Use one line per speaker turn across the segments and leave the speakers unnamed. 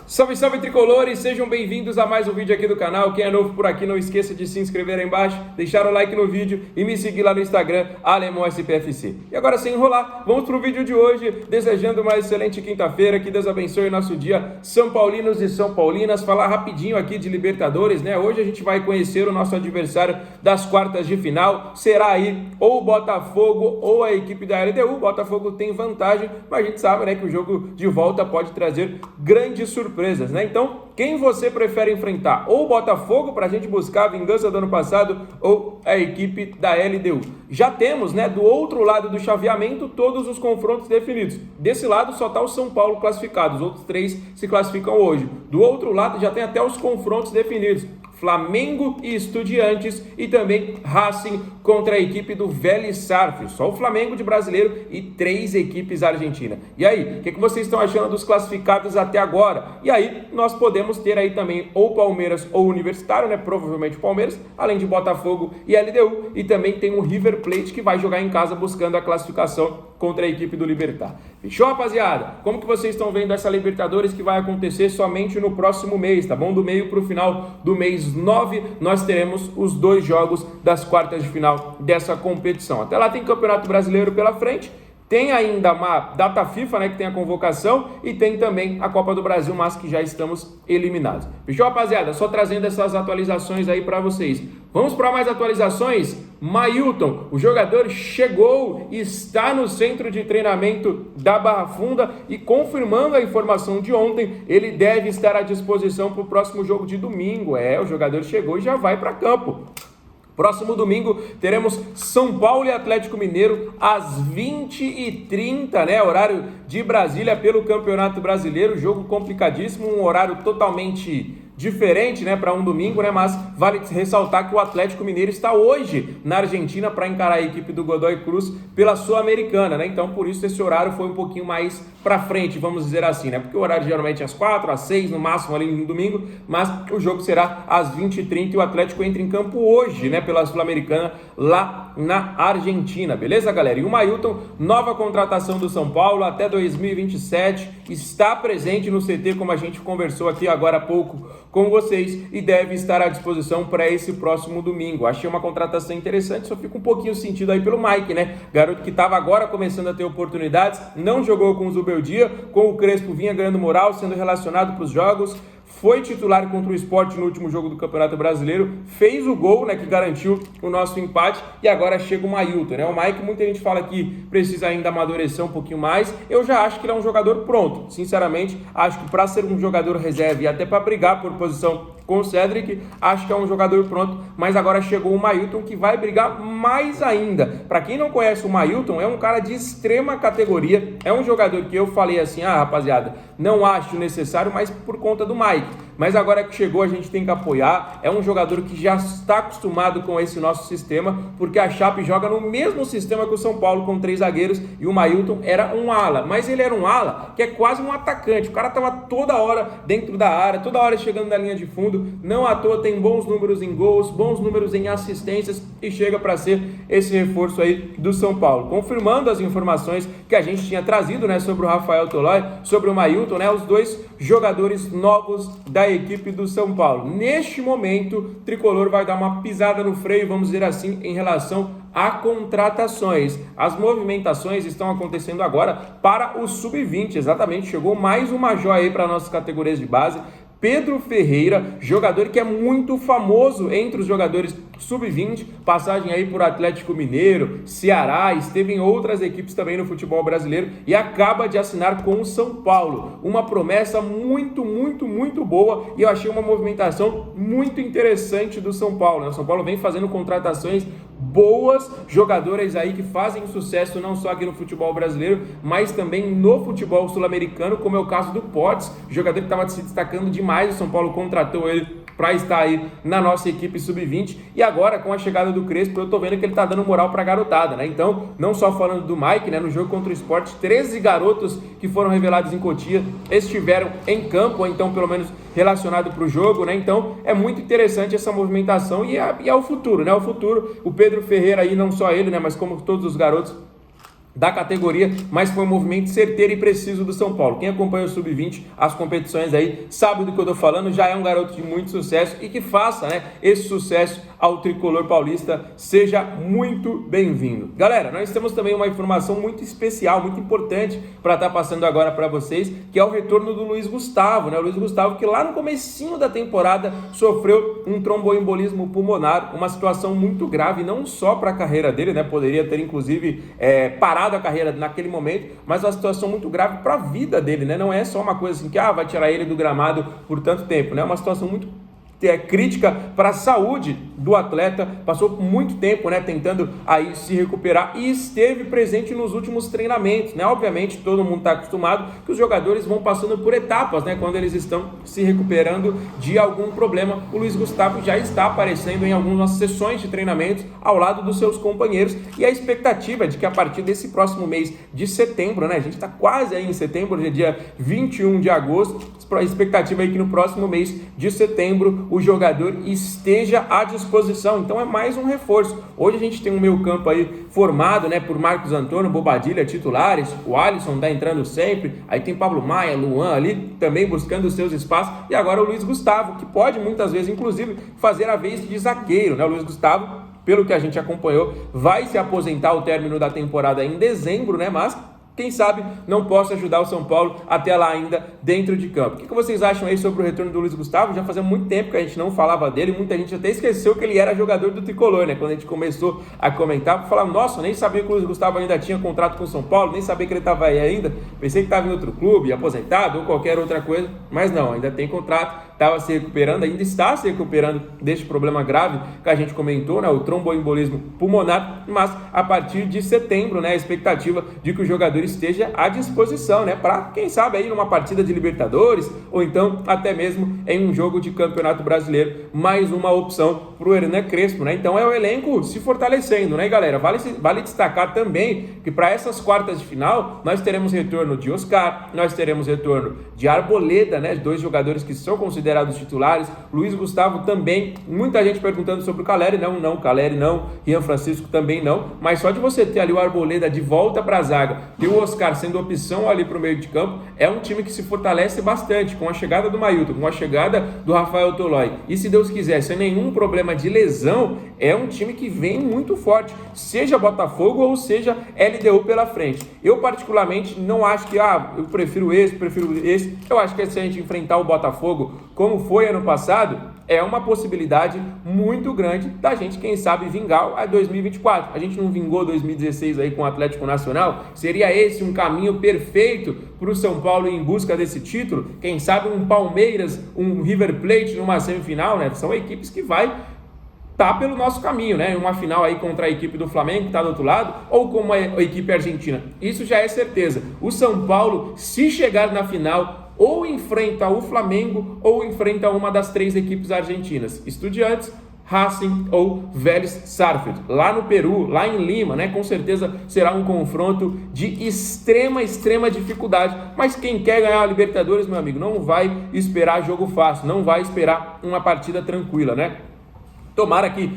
Salve, salve tricolores, sejam bem-vindos a mais um vídeo aqui do canal. Quem é novo por aqui, não esqueça de se inscrever aí embaixo, deixar o like no vídeo e me seguir lá no Instagram, AlemãoSPFC. E agora, sem enrolar, vamos pro vídeo de hoje, desejando uma excelente quinta-feira, que Deus abençoe o nosso dia, São Paulinos e São Paulinas. Falar rapidinho aqui de Libertadores, né? Hoje a gente vai conhecer o nosso adversário das quartas de final, será aí ou o Botafogo ou a equipe da LDU. O Botafogo tem vantagem, mas a gente sabe, né, que o jogo de volta pode trazer grandes surpresas, né? Então, quem você prefere enfrentar? Ou o Botafogo, para a gente buscar a vingança do ano passado, ou a equipe da LDU? Já temos, né, do outro lado do chaveamento, todos os confrontos definidos. Desse lado só está o São Paulo classificado, os outros três se classificam hoje. Do outro lado já tem até os confrontos definidos. Flamengo e Estudiantes e também Racing contra a equipe do Vélez Sarsfield. Só o Flamengo de brasileiro e 3 equipes argentinas. E aí, o que vocês estão achando dos classificados até agora? E aí, nós podemos ter aí também ou Palmeiras ou Universitário, né? Provavelmente o Palmeiras, além de Botafogo e LDU. E também tem o River Plate que vai jogar em casa buscando a classificação contra a equipe do Libertad. Fechou, rapaziada? Como que vocês estão vendo essa Libertadores que vai acontecer somente no próximo mês, tá bom? Do meio para o final do mês 9, nós teremos os 2 jogos das quartas de final dessa competição. Até lá tem Campeonato Brasileiro pela frente, tem ainda uma data FIFA, né, que tem a convocação, e tem também a Copa do Brasil, mas que já estamos eliminados. Fechou, rapaziada? Só trazendo essas atualizações aí para vocês. Vamos para mais atualizações? Mailton, o jogador chegou, está no centro de treinamento da Barra Funda e, confirmando a informação de ontem, ele deve estar à disposição para o próximo jogo de domingo. O jogador chegou e já vai para campo. Próximo domingo teremos São Paulo e Atlético Mineiro às 20h30, né? Horário de Brasília pelo Campeonato Brasileiro. Jogo complicadíssimo, um horário totalmente diferente, né, para um domingo, né, mas vale ressaltar que o Atlético Mineiro está hoje na Argentina para encarar a equipe do Godoy Cruz pela Sul-Americana, né, então por isso esse horário foi um pouquinho mais para frente, vamos dizer assim, né, porque o horário geralmente é às 4, às 6, no máximo ali no domingo, mas o jogo será às 20h30 e o Atlético entra em campo hoje, né, pela Sul-Americana lá na Argentina, beleza, galera? E o Mailton, nova contratação do São Paulo até 2027, está presente no CT, como a gente conversou aqui agora há pouco com vocês, e deve estar à disposição para esse próximo domingo. Achei uma contratação interessante, só fica um pouquinho sentido aí pelo Mike, né? Garoto que estava agora começando a ter oportunidades, não jogou com o Zubeldia, com o Crespo vinha ganhando moral, sendo relacionado para os jogos, foi titular contra o Sport no último jogo do Campeonato Brasileiro, fez o gol, né, que garantiu o nosso empate, e agora chega o Mailton, né? O Mike, muita gente fala que precisa ainda amadurecer um pouquinho mais, eu já acho que ele é um jogador pronto, sinceramente, acho que para ser um jogador reserva e até para brigar por posição com o Cedric, acho que é um jogador pronto, mas agora chegou o Mailton que vai brigar mais ainda. Para quem não conhece o Mailton, é um cara de extrema categoria, é um jogador que eu falei assim, rapaziada, não acho necessário, mas por conta do Mike. Mas agora que chegou, a gente tem que apoiar. É um jogador que já está acostumado com esse nosso sistema, porque a Chape joga no mesmo sistema que o São Paulo, com 3 zagueiros, e o Mailton era um ala. Mas ele era um ala que é quase um atacante. O cara estava toda hora dentro da área, toda hora chegando na linha de fundo. Não à toa tem bons números em gols, bons números em assistências e chega para ser esse reforço aí do São Paulo. Confirmando as informações que a gente tinha trazido, né, sobre o Rafael Tolói, sobre o Mailton, né, os 2 jogadores novos da equipe do São Paulo. Neste momento, o Tricolor vai dar uma pisada no freio, vamos dizer assim, em relação a contratações. As movimentações estão acontecendo agora para o Sub-20, exatamente, chegou mais uma joia aí para nossas categorias de base. Pedro Ferreira, jogador que é muito famoso entre os jogadores Sub-20, passagem aí por Atlético Mineiro, Ceará, esteve em outras equipes também no futebol brasileiro e acaba de assinar com o São Paulo. Uma promessa muito, muito, muito boa e eu achei uma movimentação muito interessante do São Paulo, né? O São Paulo vem fazendo contratações boas, jogadores aí que fazem sucesso não só aqui no futebol brasileiro, mas também no futebol sul-americano, como é o caso do Potts, jogador que estava se destacando demais, o São Paulo contratou ele para estar aí na nossa equipe sub-20, e agora com a chegada do Crespo eu tô vendo que ele tá dando moral pra garotada, né? Então, não só falando do Mike, né, no jogo contra o Sport, 13 garotos que foram revelados em Cotia estiveram em campo, ou então pelo menos relacionado para o jogo, né? Então é muito interessante essa movimentação e é o futuro, né? O futuro, o Pedro Ferreira aí, não só ele, né, mas como todos os garotos da categoria, mas foi um movimento certeiro e preciso do São Paulo. Quem acompanha o Sub-20, as competições aí, sabe do que eu tô falando, já é um garoto de muito sucesso e que faça, né, esse sucesso ao tricolor paulista. Seja muito bem-vindo. Galera, nós temos também uma informação muito especial, muito importante para estar passando agora para vocês, que é o retorno do Luiz Gustavo, né? O Luiz Gustavo que lá no comecinho da temporada sofreu um tromboembolismo pulmonar, uma situação muito grave, não só para a carreira dele, né? Poderia ter inclusive parado a carreira naquele momento, mas uma situação muito grave para a vida dele, né? Não é só uma coisa assim que vai tirar ele do gramado por tanto tempo, né? É uma situação muito crítica para a saúde do atleta, passou muito tempo, né, tentando aí se recuperar e esteve presente nos últimos treinamentos, né? Obviamente todo mundo está acostumado que os jogadores vão passando por etapas, né, quando eles estão se recuperando de algum problema. O Luiz Gustavo já está aparecendo em algumas sessões de treinamentos ao lado dos seus companheiros e a expectativa é de que a partir desse próximo mês de setembro, né, a gente está quase aí em setembro, dia 21 de agosto, a expectativa é que no próximo mês de setembro o jogador esteja à disposição. Então é mais um reforço. Hoje a gente tem um meio campo aí formado, né, por Marcos Antônio, Bobadilha, titulares, o Alisson tá entrando sempre, aí tem Pablo Maia, Luan ali também buscando os seus espaços, e agora o Luiz Gustavo, que pode muitas vezes inclusive fazer a vez de zagueiro, né? O Luiz Gustavo, pelo que a gente acompanhou, vai se aposentar ao término da temporada em dezembro, né? Mas quem sabe não possa ajudar o São Paulo até lá ainda dentro de campo. O que vocês acham aí sobre o retorno do Luiz Gustavo? Já fazia muito tempo que a gente não falava dele, muita gente até esqueceu que ele era jogador do tricolor, né? Quando a gente começou a comentar, falava, nossa, nem sabia que o Luiz Gustavo ainda tinha contrato com o São Paulo, nem sabia que ele estava aí ainda, pensei que estava em outro clube, aposentado ou qualquer outra coisa, mas não, ainda tem contrato, estava se recuperando, ainda está se recuperando deste problema grave que a gente comentou, né? O tromboembolismo pulmonar, mas a partir de setembro, né? A expectativa de que o jogador esteja à disposição, né, para quem sabe aí numa partida de Libertadores ou então até mesmo em um jogo de Campeonato Brasileiro, mais uma opção para o Hernan Crespo, né? Então é o elenco se fortalecendo, né, galera? Vale destacar também que para essas quartas de final nós teremos retorno de Oscar, nós teremos retorno de Arboleda, né, dois jogadores que são considerados titulares, Luiz Gustavo também, muita gente perguntando sobre o Caleri, Caleri não, Rian Francisco também não, mas só de você ter ali o Arboleda de volta para a zaga, ter o Oscar sendo opção ali para o meio de campo, é um time que se fortalece bastante com a chegada do Mailton, com a chegada do Rafael Tolói, e se Deus quiser, sem nenhum problema de lesão, é um time que vem muito forte, seja Botafogo ou seja LDU pela frente. Eu particularmente não acho que, eu prefiro esse, eu acho que se a gente enfrentar o Botafogo como foi ano passado, é uma possibilidade muito grande da gente, quem sabe, vingar a 2024. A gente não vingou 2016 aí com o Atlético Nacional? Seria esse um caminho perfeito para o São Paulo em busca desse título? Quem sabe um Palmeiras, um River Plate numa semifinal, né? São equipes que vai tá pelo nosso caminho, né? Uma final aí contra a equipe do Flamengo que está do outro lado, ou com a equipe argentina. Isso já é certeza. O São Paulo, se chegar na final, ou enfrenta o Flamengo ou enfrenta uma das três equipes argentinas, Estudiantes, Racing ou Vélez Sarsfield, lá no Peru, lá em Lima, né? Com certeza será um confronto de extrema dificuldade, mas quem quer ganhar a Libertadores, meu amigo, não vai esperar jogo fácil, não vai esperar uma partida tranquila, né? Tomara que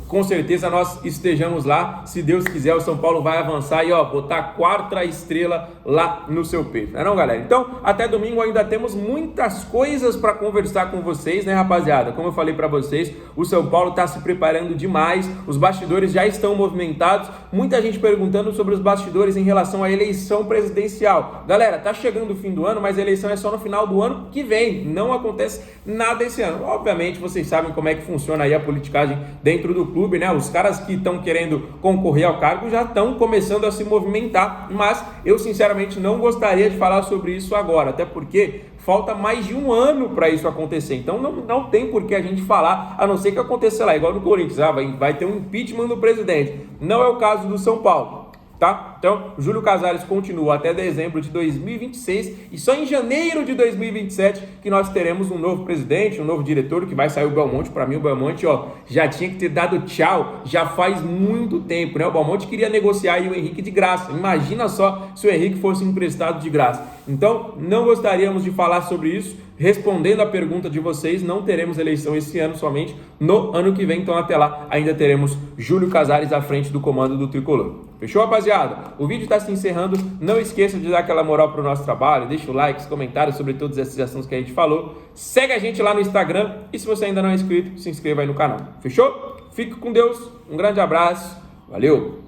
com certeza nós estejamos lá, se Deus quiser. O São Paulo vai avançar e botar a quarta estrela lá no seu peito, não é não, galera? Então, até domingo ainda temos muitas coisas para conversar com vocês, né, rapaziada? Como eu falei para vocês, o São Paulo está se preparando demais, os bastidores já estão movimentados, muita gente perguntando sobre os bastidores em relação à eleição presidencial. Galera, tá chegando o fim do ano, mas a eleição é só no final do ano que vem, não acontece nada esse ano. Obviamente, vocês sabem como é que funciona aí a politicagem dentro do clube, né? Os caras que estão querendo concorrer ao cargo já estão começando a se movimentar, mas eu sinceramente não gostaria de falar sobre isso agora, até porque falta mais de um ano para isso acontecer, então não tem por que a gente falar, a não ser que aconteça lá, igual no Corinthians, vai ter um impeachment do presidente. Não é o caso do São Paulo, tá? Então, Júlio Casares continua até dezembro de 2026 e só em janeiro de 2027 que nós teremos um novo presidente, um novo diretor, que vai sair o Belmonte. Para mim o Belmonte, já tinha que ter dado tchau, já faz muito tempo, né? O Belmonte queria negociar aí o Henrique de graça, imagina só se o Henrique fosse emprestado de graça. Então, não gostaríamos de falar sobre isso. Respondendo a pergunta de vocês, não teremos eleição esse ano, somente no ano que vem, então até lá ainda teremos Júlio Casares à frente do comando do Tricolor. Fechou, rapaziada? O vídeo está se encerrando. Não esqueça de dar aquela moral para o nosso trabalho. Deixa o like, os comentários sobre todos esses assuntos que a gente falou. Segue a gente lá no Instagram. E se você ainda não é inscrito, se inscreva aí no canal. Fechou? Fique com Deus. Um grande abraço. Valeu!